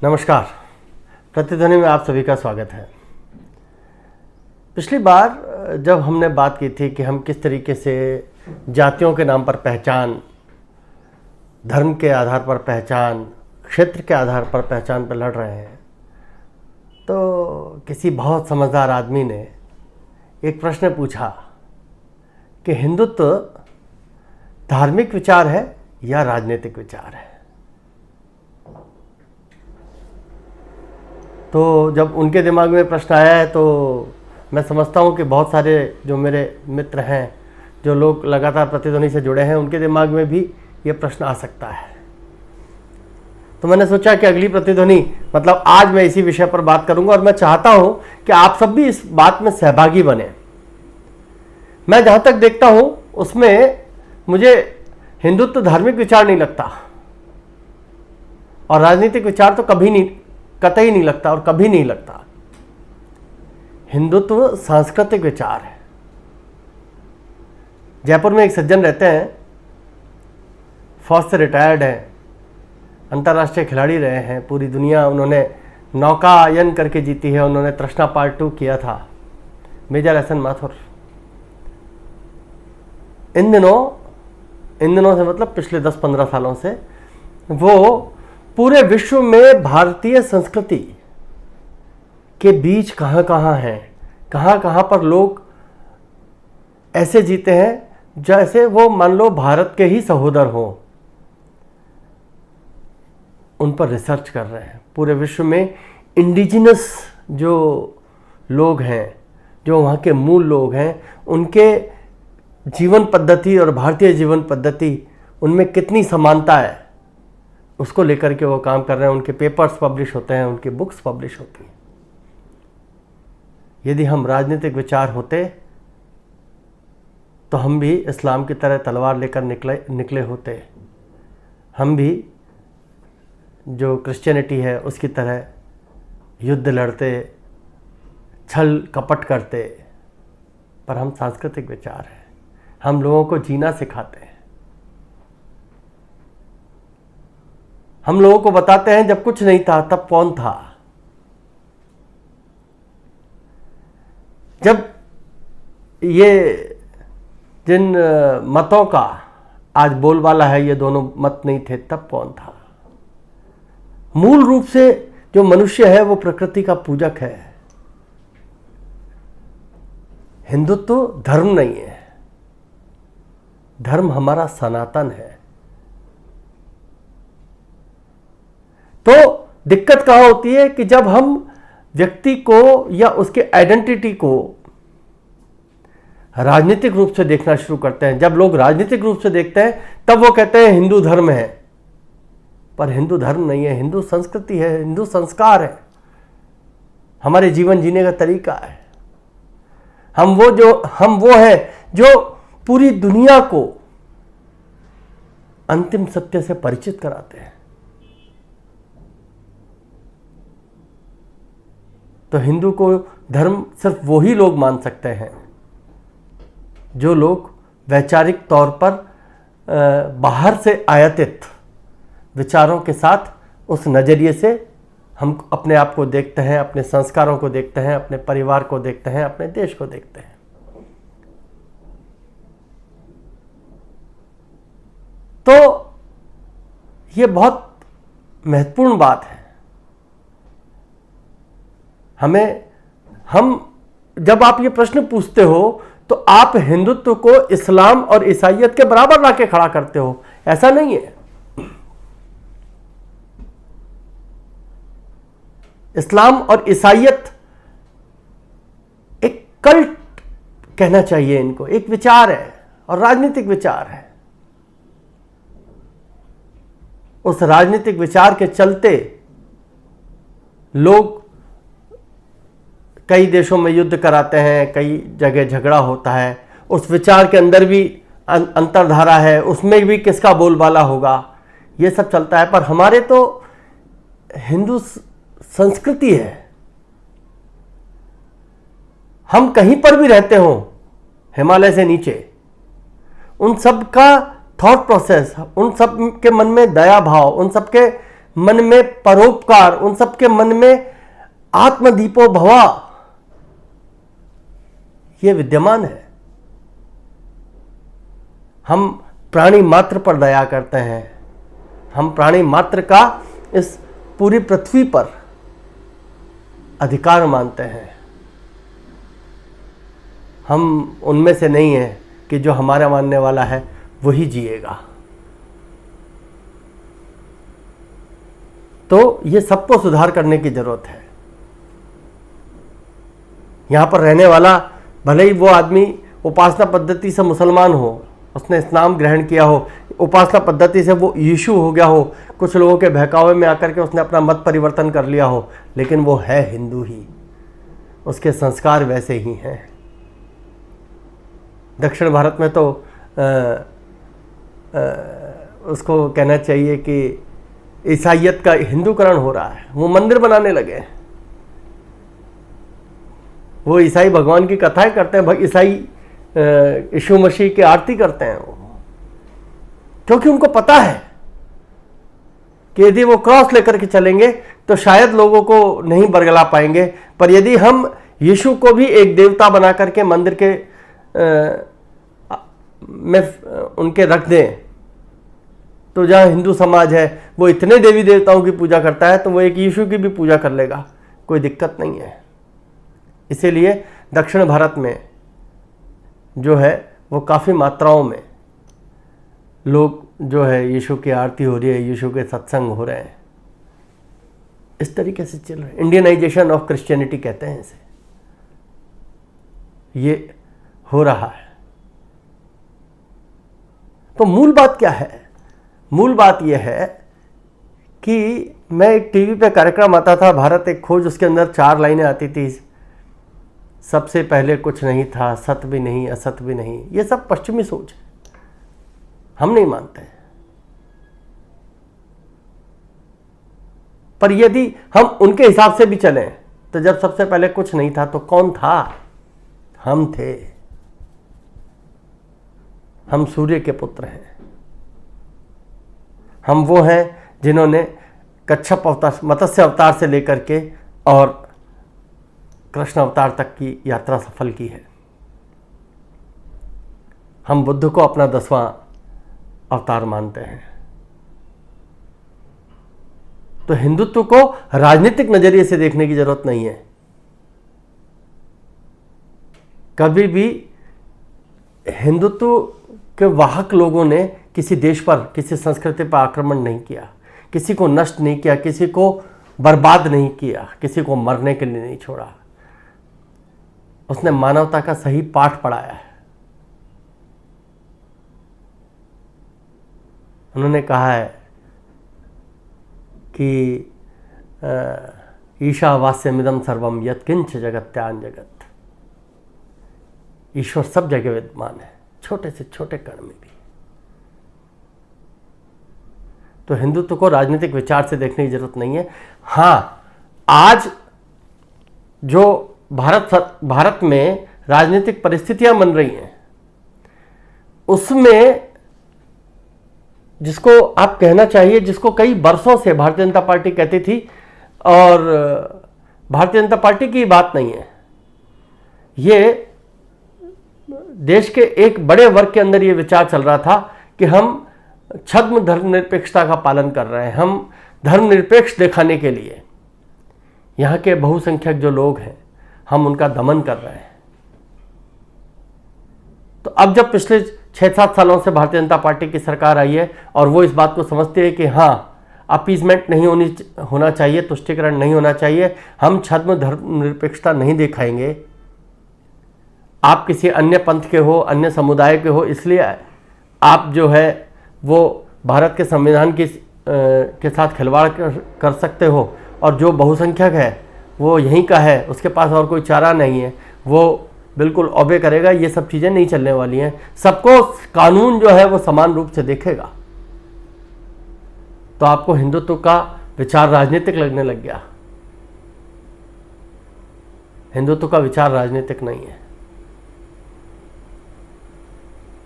नमस्कार। प्रतिध्वनि में आप सभी का स्वागत है। पिछली बार जब हमने बात की थी कि हम किस तरीके से जातियों के नाम पर पहचान, धर्म के आधार पर पहचान, क्षेत्र के आधार पर पहचान पर लड़ रहे हैं, तो किसी बहुत समझदार आदमी ने एक प्रश्न पूछा कि हिंदुत्व धार्मिक विचार है या राजनीतिक विचार है। तो जब उनके दिमाग में प्रश्न आया है तो मैं समझता हूँ कि बहुत सारे जो मेरे मित्र हैं, जो लोग लगातार प्रतिध्वनि से जुड़े हैं, उनके दिमाग में भी ये प्रश्न आ सकता है। तो मैंने सोचा कि अगली प्रतिध्वनि मतलब आज मैं इसी विषय पर बात करूंगा और मैं चाहता हूँ कि आप सब भी इस बात में सहभागी बने। मैं जहाँ तक देखता हूँ उसमें मुझे हिंदुत्व धार्मिक विचार नहीं लगता और राजनीतिक विचार तो कतई नहीं लगता और कभी नहीं लगता। हिंदुत्व सांस्कृतिक विचार है। जयपुर में एक सज्जन रहते हैं, फौज से रिटायर्ड हैं, अंतर्राष्ट्रीय खिलाड़ी रहे हैं, पूरी दुनिया उन्होंने नौकायन करके जीती है। उन्होंने तृष्णा पार्ट 2 किया था, मेजर एहसन माथुर। इन दिनों से मतलब पिछले 10-15 सालों से वो पूरे विश्व में भारतीय संस्कृति के बीच कहाँ कहाँ पर लोग ऐसे जीते हैं जैसे वो मान लो भारत के ही सहोदर हों। उन पर रिसर्च कर रहे हैं। पूरे विश्व में इंडिजिनस जो लोग हैं, जो वहाँ के मूल लोग हैं, उनके जीवन पद्धति और भारतीय जीवन पद्धति उनमें कितनी समानता है, उसको लेकर के वो काम कर रहे हैं। उनके पेपर्स पब्लिश होते हैं, उनकी बुक्स पब्लिश होती हैं। यदि हम राजनीतिक विचार होते तो हम भी इस्लाम की तरह तलवार लेकर निकले होते। हम भी जो क्रिश्चियनिटी है उसकी तरह युद्ध लड़ते, छल कपट करते। पर हम सांस्कृतिक विचार हैं, हम लोगों को जीना सिखाते हैं। हम लोगों को बताते हैं जब कुछ नहीं था तब कौन था। जब ये जिन मतों का आज बोलबाला है, ये दोनों मत नहीं थे तब कौन था। मूल रूप से जो मनुष्य है वो प्रकृति का पूजक है। हिंदुत्व धर्म नहीं है, धर्म हमारा सनातन है। तो दिक्कत कहाँ होती है कि जब हम व्यक्ति को या उसके आइडेंटिटी को राजनीतिक रूप से देखना शुरू करते हैं। जब लोग राजनीतिक रूप से देखते हैं तब वो कहते हैं हिंदू धर्म है। पर हिंदू धर्म नहीं है, हिंदू संस्कृति है, हिंदू संस्कार है, हमारे जीवन जीने का तरीका है। हम वो है जो पूरी दुनिया को अंतिम सत्य से परिचित कराते हैं। तो हिंदू को धर्म सिर्फ वही लोग मान सकते हैं जो लोग वैचारिक तौर पर बाहर से आयातित विचारों के साथ उस नज़रिए से हम अपने आप को देखते हैं, अपने संस्कारों को देखते हैं, अपने परिवार को देखते हैं, अपने देश को देखते हैं। तो ये बहुत महत्वपूर्ण बात है। हम जब आप ये प्रश्न पूछते हो तो आप हिंदुत्व को इस्लाम और ईसाइयत के बराबर लाके खड़ा करते हो। ऐसा नहीं है। इस्लाम और ईसाइयत एक कल्ट कहना चाहिए इनको, एक विचार है और राजनीतिक विचार है। उस राजनीतिक विचार के चलते लोग कई देशों में युद्ध कराते हैं, कई जगह झगड़ा होता है। उस विचार के अंदर भी अंतरधारा है, उसमें भी किसका बोलबाला होगा, ये सब चलता है। पर हमारे तो हिंदू संस्कृति है। हम कहीं पर भी रहते हों, हिमालय से नीचे, उन सब का थॉट प्रोसेस, उन सब के मन में दया भाव, उन सब के मन में परोपकार, उन सबके मन में आत्मदीपो भवा, ये विद्यमान है। हम प्राणी मात्र पर दया करते हैं, हम प्राणी मात्र का इस पूरी पृथ्वी पर अधिकार मानते हैं। हम उनमें से नहीं हैं कि जो हमारा मानने वाला है वही जिएगा। तो ये सबको सुधार करने की जरूरत है। यहां पर रहने वाला भले ही वो आदमी उपासना पद्धति से मुसलमान हो, उसने इस्लाम ग्रहण किया हो, उपासना पद्धति से वो यीशु हो गया हो, कुछ लोगों के बहकावे में आकर के उसने अपना मत परिवर्तन कर लिया हो, लेकिन वो है हिंदू ही, उसके संस्कार वैसे ही हैं। दक्षिण भारत में तो उसको कहना चाहिए कि ईसाइयत का हिंदूकरण हो रहा है। वो मंदिर बनाने लगे हैं, वो ईसाई भगवान की कथाएं करते हैं, ईसाई यीशु मसीह की आरती करते हैं वो, क्योंकि उनको पता है कि यदि वो क्रॉस लेकर के चलेंगे तो शायद लोगों को नहीं बरगला पाएंगे, पर यदि हम यीशु को भी एक देवता बना करके मंदिर के में उनके रख दें, तो जहाँ हिंदू समाज है वो इतने देवी देवताओं की पूजा करता है, तो वो एक यीशु की भी पूजा कर लेगा, कोई दिक्कत नहीं है। इसीलिए दक्षिण भारत में जो है वो काफ़ी मात्राओं में लोग जो है यीशु की आरती हो रही है, यीशु के सत्संग हो रहे हैं, इस तरीके से चल रहे हैं। इंडियनाइजेशन ऑफ क्रिश्चियनिटी कहते हैं इसे, ये हो रहा है। तो मूल बात क्या है? मूल बात यह है कि मैं एक टीवी पे कार्यक्रम आता था, भारत एक खोज, उसके अंदर 4 लाइनें आती थी, सबसे पहले कुछ नहीं था, सत भी नहीं, असत भी नहीं। ये सब पश्चिमी सोच है, हम नहीं मानते। पर यदि हम उनके हिसाब से भी चलें तो जब सबसे पहले कुछ नहीं था तो कौन था? हम थे। हम सूर्य के पुत्र हैं। हम वो हैं जिन्होंने कच्छप अवतार, मत्स्य अवतार से लेकर के और कृष्ण अवतार तक की यात्रा सफल की है। हम बुद्ध को अपना 10वां अवतार मानते हैं। तो हिंदुत्व को राजनीतिक नजरिए से देखने की जरूरत नहीं है। कभी भी हिंदुत्व के वाहक लोगों ने किसी देश पर, किसी संस्कृति पर आक्रमण नहीं किया, किसी को नष्ट नहीं किया, किसी को बर्बाद नहीं किया, किसी को मरने के लिए नहीं छोड़ा। उसने मानवता का सही पाठ पढ़ाया है। उन्होंने कहा है कि ईशावास्यमिदं सर्वम यत्किंच जगत्यान जगत। ईश्वर सब जगह विद्यमान है, छोटे से छोटे कण में भी। तो हिंदुत्व को राजनीतिक विचार से देखने की जरूरत नहीं है। हाँ, आज जो भारत में राजनीतिक परिस्थितियां बन रही हैं, उसमें जिसको आप कहना चाहिए, जिसको कई वर्षों से भारतीय जनता पार्टी कहती थी, और भारतीय जनता पार्टी की बात नहीं है, ये देश के एक बड़े वर्ग के अंदर ये विचार चल रहा था कि हम छद्म धर्मनिरपेक्षता का पालन कर रहे हैं। हम धर्मनिरपेक्ष दिखाने के लिए यहाँ के बहुसंख्यक जो लोग हैं, हम उनका दमन कर रहे हैं। तो अब जब पिछले 6-7 सालों से भारतीय जनता पार्टी की सरकार आई है और वो इस बात को समझती है कि हाँ, अपीजमेंट नहीं होना चाहिए, तुष्टीकरण नहीं होना चाहिए, हम छद्म धर्मनिरपेक्षता नहीं दिखाएंगे। आप किसी अन्य पंथ के हो, अन्य समुदाय के हो, इसलिए आप जो है वो भारत के संविधान के साथ खिलवाड़ कर सकते हो, और जो बहुसंख्यक है वो यहीं का है, उसके पास और कोई चारा नहीं है, वो बिल्कुल ओबे करेगा। ये सब चीज़ें नहीं चलने वाली हैं। सबको कानून जो है वो समान रूप से देखेगा। तो आपको हिंदुत्व का विचार राजनीतिक लगने लग गया। हिंदुत्व का विचार राजनीतिक नहीं है।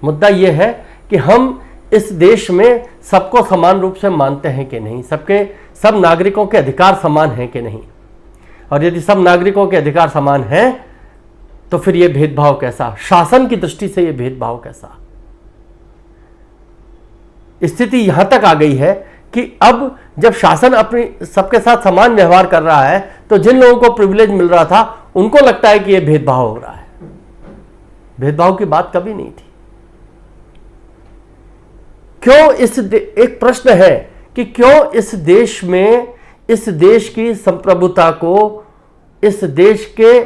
मुद्दा यह है कि हम इस देश में सबको समान रूप से मानते हैं कि नहीं, सबके सब नागरिकों के अधिकार समान हैं कि नहीं, और यदि सब नागरिकों के अधिकार समान हैं तो फिर यह भेदभाव कैसा, शासन की दृष्टि से यह भेदभाव कैसा। स्थिति यहां तक आ गई है कि अब जब शासन अपनी सबके साथ समान व्यवहार कर रहा है तो जिन लोगों को प्रिविलेज मिल रहा था उनको लगता है कि यह भेदभाव हो रहा है। भेदभाव की बात कभी नहीं थी। क्यों एक प्रश्न है कि क्यों इस देश में, इस देश की संप्रभुता को, इस देश के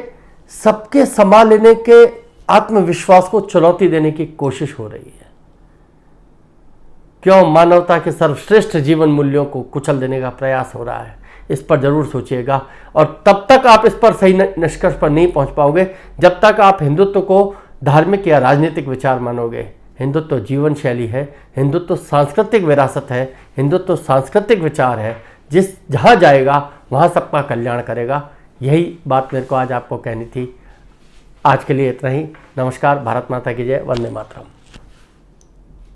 सबके समा लेने के आत्मविश्वास को चुनौती देने की कोशिश हो रही है। क्यों मानवता के सर्वश्रेष्ठ जीवन मूल्यों को कुचल देने का प्रयास हो रहा है। इस पर जरूर सोचिएगा, और तब तक आप इस पर सही निष्कर्ष पर नहीं पहुंच पाओगे जब तक आप हिंदुत्व को धार्मिक या राजनीतिक विचार मानोगे। हिंदुत्व जीवन शैली है, हिंदुत्व सांस्कृतिक विरासत है, हिंदुत्व सांस्कृतिक विचार है, जहां जाएगा वहां सबका कल्याण करेगा। यही बात मेरे को आज आपको कहनी थी। आज के लिए इतना ही। नमस्कार। भारत माता की जय। वंदे मातरम।